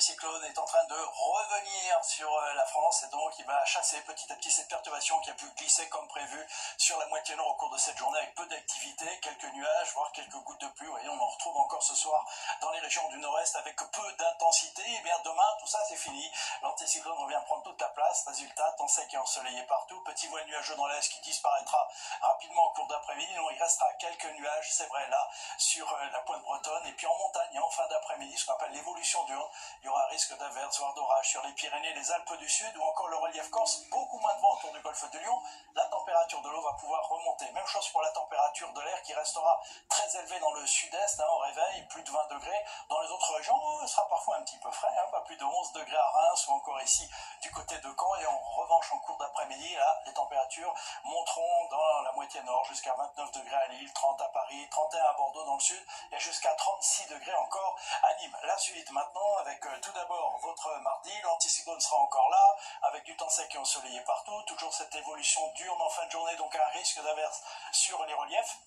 l'anticyclone est en train de revenir sur la France et donc il va chasser petit à petit cette perturbation qui a pu glisser comme prévu sur la moitié nord au cours de cette journée avec peu d'activité, quelques nuages, voire quelques gouttes de pluie. Vous voyez, on en retrouve encore ce soir dans les régions du nord-est avec peu d'intensité. Et bien demain, tout ça c'est fini. L'anticyclone revient prendre toute la place. Résultat, temps sec et ensoleillé partout. Petit voile nuageux dans l'est qui disparaîtra rapidement au cours d'après-midi. Donc il restera quelques nuages, c'est vrai, là, sur la pointe bretonne. Et puis en montagne, en fin d'après-midi, ce qu'on appelle l'évolution diurne, il y aura un risque d'averse, voire d'orage sur les Pyrénées, les Alpes du Sud ou encore le relief corse. Beaucoup moins de vent autour du golfe de Lion. La température de l'eau va pouvoir remonter. Même chose pour la température de l'air qui restera très élevée dans le sud-est, au réveil, plus de 20 degrés. Dans les autres régions, ce sera parfois un petit peu frais, pas plus de 11 degrés à Reims ou encore ici du côté de Caen. Et en revanche, en cours d'après-midi, là, les températures monteront dans la moitié nord jusqu'à 29 degrés à Lille, 30 à Paris, 31 à Bordeaux dans le sud et jusqu'à 36 degrés encore à Nîmes. La suite maintenant avec tout d'abord votre mardi, l'anticyclone sera encore là avec du temps sec et ensoleillé partout, toujours cette évolution diurne en fin de journée, donc un risque d'averse sur les reliefs.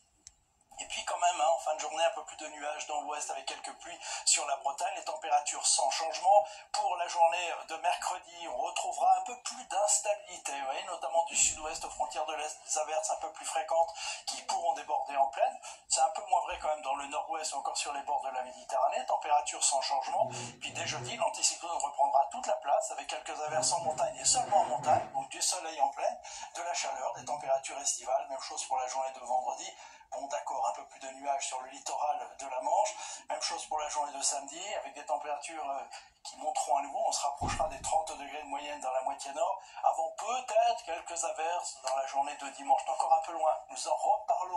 Et puis quand même, en fin de journée, un peu plus de nuages dans l'ouest avec quelques pluies sur la Bretagne, les températures sans changement. Pour la journée de mercredi, on retrouvera un peu plus d'instabilité, vous voyez, notamment du sud-ouest aux frontières de l'est, des averses un peu plus fréquentes qui pourront déborder en plaine. C'est un peu moins vrai quand même dans le nord-ouest ou encore sur les bords de la Méditerranée, températures sans changement. Puis dès jeudi, l'anticyclone reprendra toute la place avec quelques averses en montagne et seulement en montagne, donc du soleil en plaine, de la chaleur, des températures estivales, même chose pour la journée de vendredi. Bon d'accord, un peu plus de nuages sur le littoral de la Manche, même chose pour la journée de samedi, avec des températures qui monteront à nouveau, on se rapprochera des 30 degrés de moyenne dans la moitié nord, avant peut-être quelques averses dans la journée de dimanche, encore un peu loin, nous en reparlerons